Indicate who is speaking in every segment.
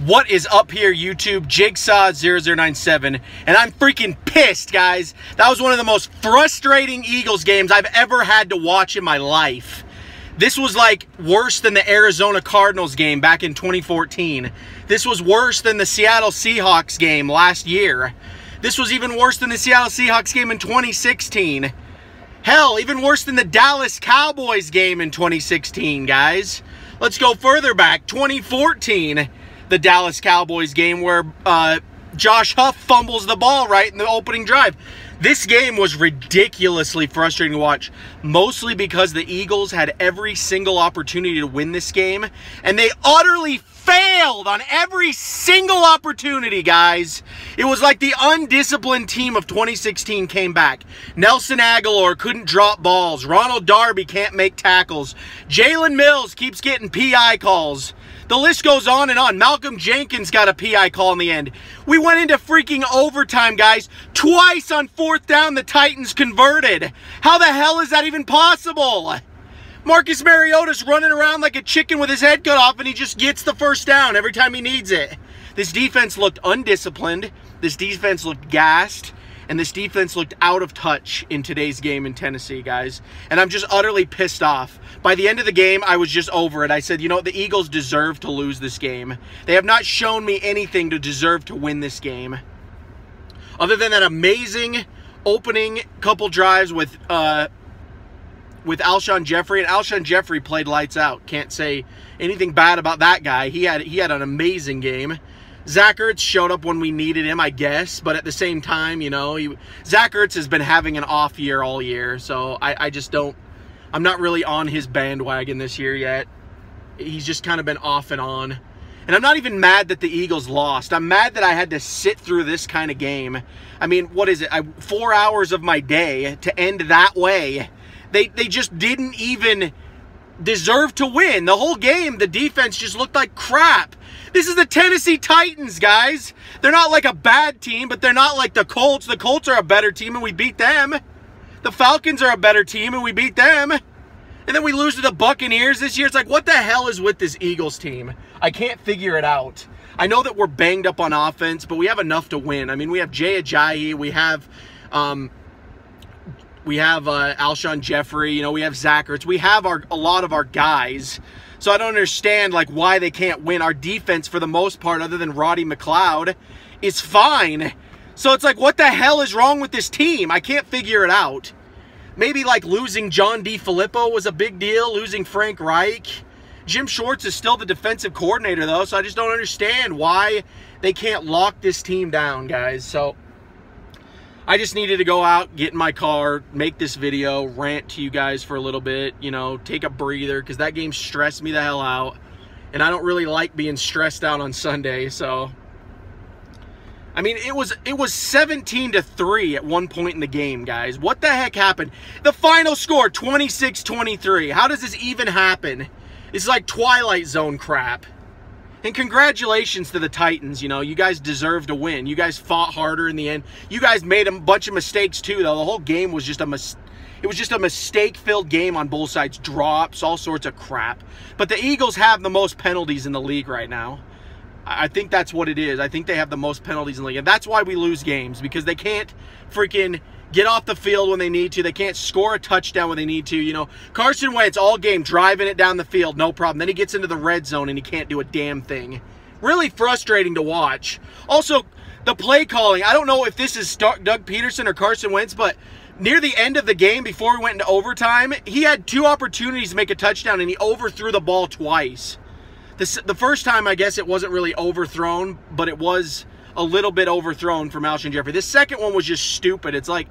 Speaker 1: What is up here, YouTube? Jigsaw0097, and I'm freaking pissed, guys. That was one of the most frustrating Eagles games I've ever had to watch in my life. This was like worse than the Arizona Cardinals game back in 2014. This was worse than the Seattle Seahawks game last year. This was even worse than the Seattle Seahawks game in 2016. Hell, even worse than the Dallas Cowboys game in 2016, guys. Let's go further back, 2014. The Dallas Cowboys game where Josh Huff fumbles the ball right in the opening drive. This game was ridiculously frustrating to watch, mostly because the Eagles had every single opportunity to win this game, and they utterly failed on every single opportunity, guys. It was like the undisciplined team of 2016 came back. Nelson Aguilar couldn't drop balls. Ronald Darby can't make tackles. Jalen Mills keeps getting PI calls. The list goes on and on. Malcolm Jenkins got a PI call in the end. We went into freaking overtime, guys. Twice on fourth down, the Titans converted. How the hell is that even possible? Marcus Mariota's running around like a chicken with his head cut off, and he just gets the first down every time he needs it. This defense looked undisciplined. This defense looked gassed. And this defense looked out of touch in today's game in Tennessee, guys. And I'm just utterly pissed off. By the end of the game, I was just over it. I said, you know what? The Eagles deserve to lose this game. They have not shown me anything to deserve to win this game. Other than that amazing opening couple drives with Alshon Jeffrey. And Alshon Jeffrey played lights out. Can't say anything bad about that guy. He had an amazing game. Zach Ertz showed up when we needed him, I guess, but at the same time, you know, Zach Ertz has been having an off year all year, so I'm not really on his bandwagon this year yet. He's just kind of been off and on. And I'm not even mad that the Eagles lost. I'm mad that I had to sit through this kind of game. I mean, what is it? 4 hours of my day to end that way. They just didn't even deserve to win. The whole game, the defense just looked like crap. This is the Tennessee Titans, guys. They're not like a bad team, but they're not like the Colts. The Colts are a better team, and we beat them. The Falcons are a better team, and we beat them. And then we lose to the Buccaneers this year. It's like, what the hell is with this Eagles team? I can't figure it out. I know that we're banged up on offense, but we have enough to win. I mean, we have Jay Ajayi. We have Alshon Jeffrey. You know, we have Zach Ertz. We have a lot of our guys. So I don't understand, like, why they can't win. Our defense, for the most part, other than Roddy McLeod, is fine. So it's like, what the hell is wrong with this team? I can't figure it out. Maybe, like, losing John DeFilippo was a big deal. Losing Frank Reich. Jim Schwartz is still the defensive coordinator, though, so I just don't understand why they can't lock this team down, guys. So I just needed to go out, get in my car, make this video, rant to you guys for a little bit, you know, take a breather, because that game stressed me the hell out, and I don't really like being stressed out on Sunday. So I mean, it was 17-3 at one point in the game, guys. What the heck happened? The final score, 26-23. How does this even happen? It's like Twilight Zone crap. And congratulations to the Titans. You know, you guys deserve to win. You guys fought harder in the end. You guys made a bunch of mistakes too, though. The whole game was just it was just a mistake-filled game on both sides. Drops, all sorts of crap. But the Eagles have the most penalties in the league right now. I think that's what it is. I think they have the most penalties in the league. And that's why we lose games, because they can't freaking get off the field when they need to. They can't score a touchdown when they need to. You know, Carson Wentz all game driving it down the field, no problem. Then he gets into the red zone and he can't do a damn thing. Really frustrating to watch. Also, the play calling. I don't know if this is Doug Peterson or Carson Wentz, but near the end of the game, before we went into overtime, he had 2 opportunities to make a touchdown and he overthrew the ball twice. The first time, I guess it wasn't really overthrown, but it was a little bit overthrown from Alshon Jeffrey. This second one was just stupid. It's like,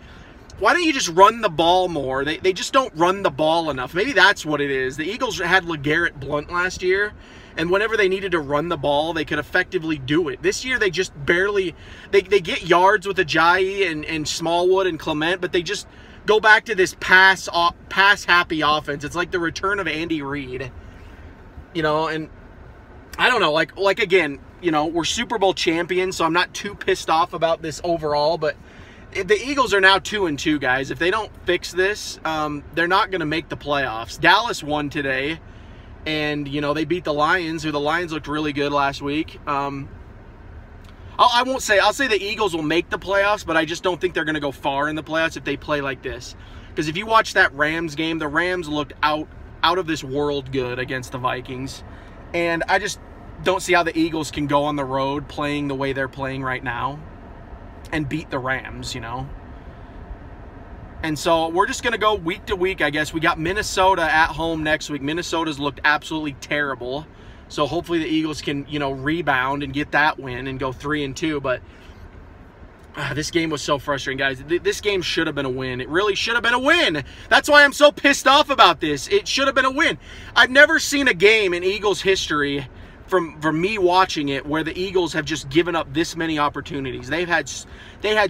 Speaker 1: why don't you just run the ball more? They just don't run the ball enough. Maybe that's what it is. The Eagles had LeGarrette Blount last year, and whenever they needed to run the ball, they could effectively do it. This year, they just barely, they get yards with Ajayi and Smallwood and Clement, but they just go back to this pass-happy offense. It's like the return of Andy Reid, you know, and I don't know, like again, you know, we're Super Bowl champions, so I'm not too pissed off about this overall, but the Eagles are now 2-2, guys. If they don't fix this, they're not going to make the playoffs. Dallas won today, And, you know, they beat the Lions, who the Lions looked really good last week. I'll say the Eagles will make the playoffs, but I just don't think they're going to go far in the playoffs if they play like this. Because if you watch that Rams game, the Rams looked out of this world good against the Vikings. And I just don't see how the Eagles can go on the road playing the way they're playing right now and beat the Rams, you know. And so we're just going to go week to week, I guess. We got Minnesota at home next week. Minnesota's looked absolutely terrible. So hopefully the Eagles can, you know, rebound and get that win and go 3-2. But this game was so frustrating, guys. This game should have been a win. It really should have been a win. That's why I'm so pissed off about this. It should have been a win. I've never seen a game in Eagles history from me watching it where the Eagles have just given up this many opportunities. They had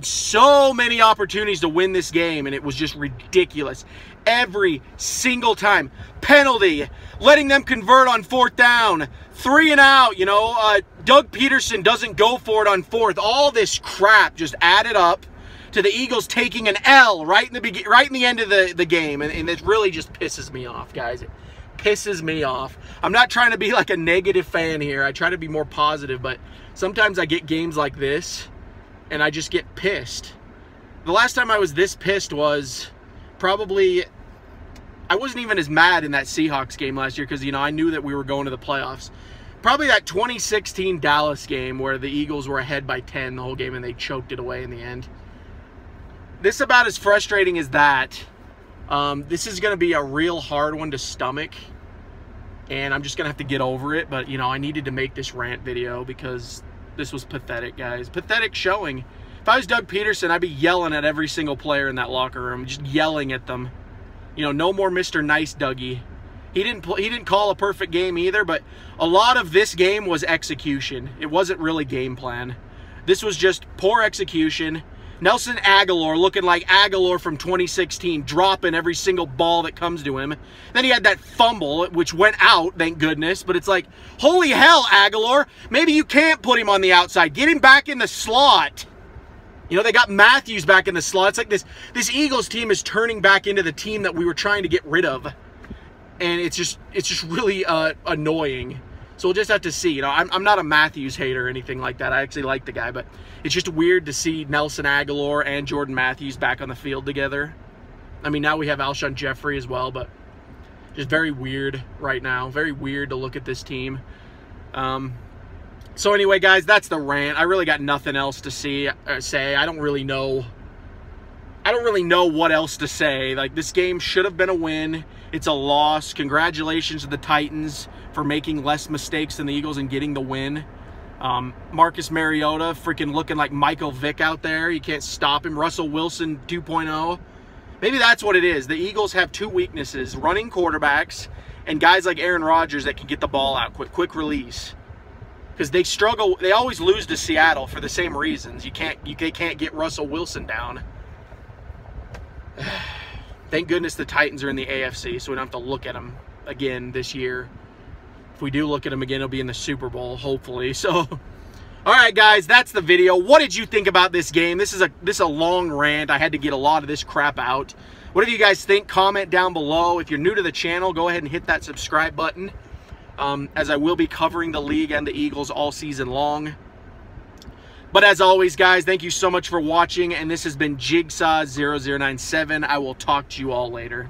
Speaker 1: so many opportunities to win this game, and it was just ridiculous. Every single time. Penalty, letting them convert on 4th down, 3 and out, you know, Doug Peterson doesn't go for it on 4th. All this crap just added up to the Eagles taking an L right in the end of the game, and it really just pisses me off, guys. It pisses me off. I'm not trying to be like a negative fan here. I try to be more positive, but sometimes I get games like this and I just get pissed. The last time I was this pissed was probably, I wasn't even as mad in that Seahawks game last year because, you know, I knew that we were going to the playoffs. Probably that 2016 Dallas game where the Eagles were ahead by 10 the whole game and they choked it away in the end. This is about as frustrating as that. This is going to be a real hard one to stomach, and I'm just going to have to get over it. But, you know, I needed to make this rant video because this was pathetic, guys. Pathetic showing. If I was Doug Peterson, I'd be yelling at every single player in that locker room, just yelling at them. You know, no more Mr. Nice Dougie. He didn't call a perfect game either, but a lot of this game was execution. It wasn't really game plan. This was just poor execution. Nelson Agholor looking like Agholor from 2016, dropping every single ball that comes to him. Then he had that fumble, which went out, thank goodness. But it's like, holy hell, Agholor. Maybe you can't put him on the outside. Get him back in the slot. You know, they got Matthews back in the slot. It's like this Eagles team is turning back into the team that we were trying to get rid of. And it's just really annoying. So we'll just have to see. You know, I'm not a Matthews hater or anything like that. I actually like the guy, but it's just weird to see Nelson Agholor and Jordan Matthews back on the field together. I mean, now we have Alshon Jeffrey as well, but just very weird right now. Very weird to look at this team. So anyway, guys, that's the rant. I really got nothing else to say. I don't really know what else to say. Like, this game should have been a win. It's a loss. Congratulations to the Titans for making less mistakes than the Eagles and getting the win. Marcus Mariota freaking looking like Michael Vick out there. You can't stop him. Russell Wilson 2.0. Maybe that's what it is. The Eagles have two weaknesses: running quarterbacks and guys like Aaron Rodgers that can get the ball out quick release. Because they struggle. They always lose to Seattle for the same reasons. They can't get Russell Wilson down. Thank goodness the Titans are in the AFC, so we don't have to look at them again this year. If we do look at them again, it'll be in the Super Bowl, hopefully. So, all right, guys, that's the video. What did you think about this game? This is a long rant. I had to get a lot of this crap out. What do you guys think? Comment down below. If you're new to the channel, go ahead and hit that subscribe button, as I will be covering the league and the Eagles all season long. But as always, guys, thank you so much for watching, and this has been Jigsaw0097. I will talk to you all later.